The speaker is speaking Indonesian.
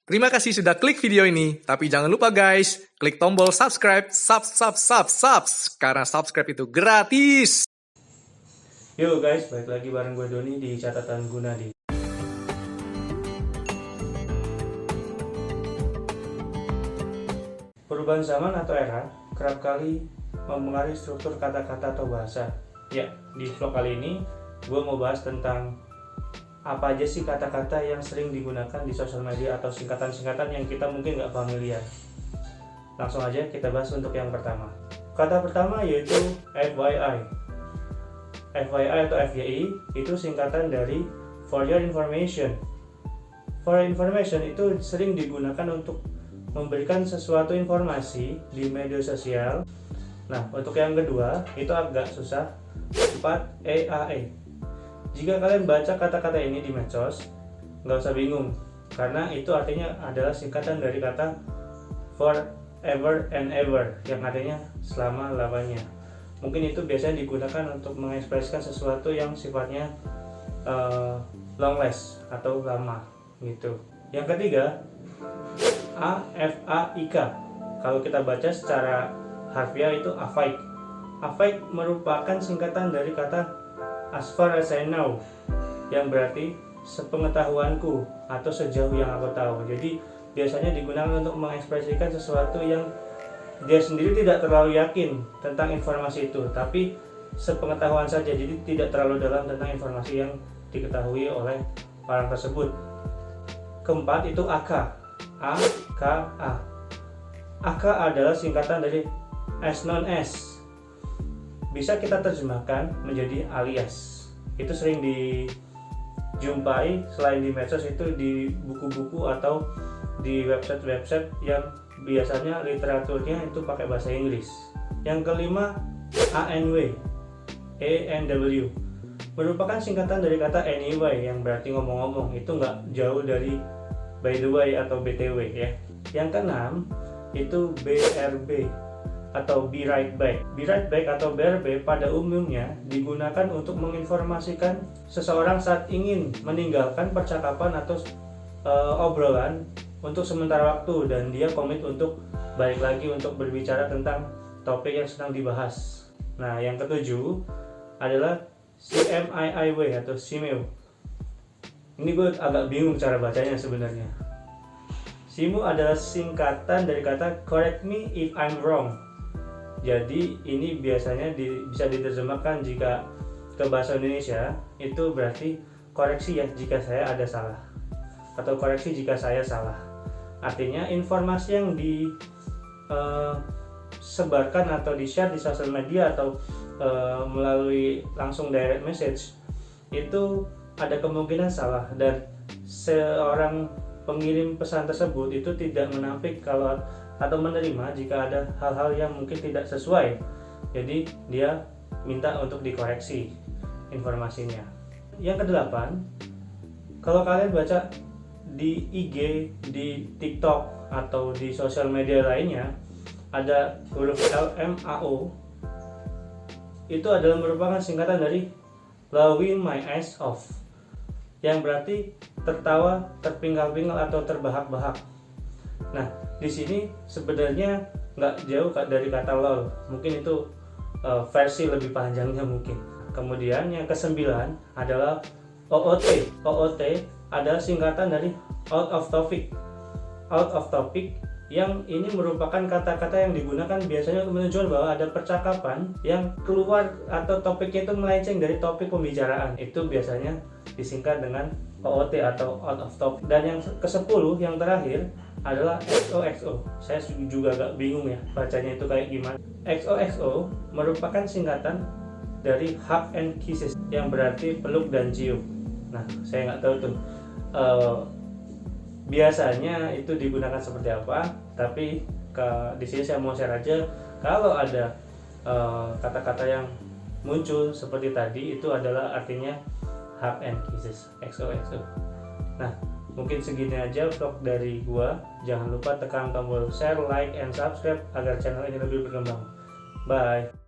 Terima kasih sudah klik video ini, tapi jangan lupa guys, klik tombol subscribe, karena subscribe itu gratis. Yo guys, balik lagi bareng gue Doni di catatan Gunadi. Perubahan zaman atau era kerap kali mempengaruhi struktur kata-kata atau bahasa. Ya, di vlog kali ini gue mau bahas tentang apa aja sih kata-kata yang sering digunakan di sosial media atau singkatan-singkatan yang kita mungkin nggak familiar. Langsung aja kita bahas untuk yang pertama. Kata pertama yaitu FYI. FYI atau FYI itu singkatan dari For Your Information. For Your Information itu sering digunakan untuk memberikan sesuatu informasi di media sosial. Nah, untuk yang kedua itu agak susah. 4 EAE. Jika kalian baca kata-kata ini di medsos, nggak usah bingung, karena itu artinya adalah singkatan dari kata forever and ever, yang artinya selama-lamanya. Mungkin itu biasanya digunakan untuk mengekspresikan sesuatu yang sifatnya long last atau lama gitu. Yang ketiga, AFAIK. Kalau kita baca secara harfiah itu afaik. Afaik merupakan singkatan dari kata as far as I know, yang berarti sepengetahuanku atau sejauh yang aku tahu. Jadi biasanya digunakan untuk mengekspresikan sesuatu yang dia sendiri tidak terlalu yakin tentang informasi itu, tapi sepengetahuan saja, jadi tidak terlalu dalam tentang informasi yang diketahui oleh orang tersebut. Keempat itu AK. AKA. AK adalah singkatan dari as known as. Bisa kita terjemahkan menjadi alias. Itu sering dijumpai selain di medsos itu di buku-buku atau di website-website yang biasanya literaturnya itu pakai bahasa Inggris. Yang kelima, ANW. ANW merupakan singkatan dari kata anyway, yang berarti ngomong-ngomong. Itu nggak jauh dari by the way atau BTW ya. Yang keenam itu BRB atau be right back. Be right back atau BRB pada umumnya digunakan untuk menginformasikan seseorang saat ingin meninggalkan percakapan atau obrolan untuk sementara waktu, dan dia komit untuk balik lagi untuk berbicara tentang topik yang sedang dibahas. Nah, yang ketujuh adalah CMIIW atau CMIW. Ini gue agak bingung cara bacanya sebenarnya. CMIW adalah singkatan dari kata correct me if I'm wrong. Jadi ini biasanya bisa diterjemahkan jika ke bahasa Indonesia itu berarti koreksi ya jika saya ada salah, atau koreksi jika saya salah. Artinya informasi yang disebarkan atau di-share di sosial media atau melalui langsung direct message itu ada kemungkinan salah, dan seorang pengirim pesan tersebut itu tidak menampik kalau atau menerima jika ada hal-hal yang mungkin tidak sesuai. Jadi dia minta untuk dikoreksi informasinya. Yang kedelapan, kalau kalian baca di IG, di TikTok atau di sosial media lainnya, ada huruf LMAO. Itu adalah merupakan singkatan dari laughing my ass off, yang berarti tertawa terpinggal-pinggal atau terbahak-bahak. Nah, di sini sebenarnya nggak jauh dari kata lol. Mungkin itu versi lebih panjangnya mungkin. Kemudian yang kesembilan adalah OOT. OOT adalah singkatan dari out of topic. Out of topic yang ini merupakan kata-kata yang digunakan biasanya untuk menunjukkan bahwa ada percakapan yang keluar atau topiknya itu melenceng dari topik pembicaraan. Itu biasanya disingkat dengan OOT atau out of topic. Dan yang ke-10 yang terakhir adalah XOXO. Saya juga agak bingung ya bacanya itu kayak gimana. XOXO merupakan singkatan dari hug and kisses, yang berarti peluk dan cium. Nah, saya nggak tahu tuh biasanya itu digunakan seperti apa, tapi di sini saya mau share aja kalau ada kata-kata yang muncul seperti tadi itu adalah artinya hug and kisses, XOXO. Nah, mungkin segini aja vlog dari gua. Jangan lupa tekan tombol share, like, and subscribe agar channel ini lebih berkembang. Bye.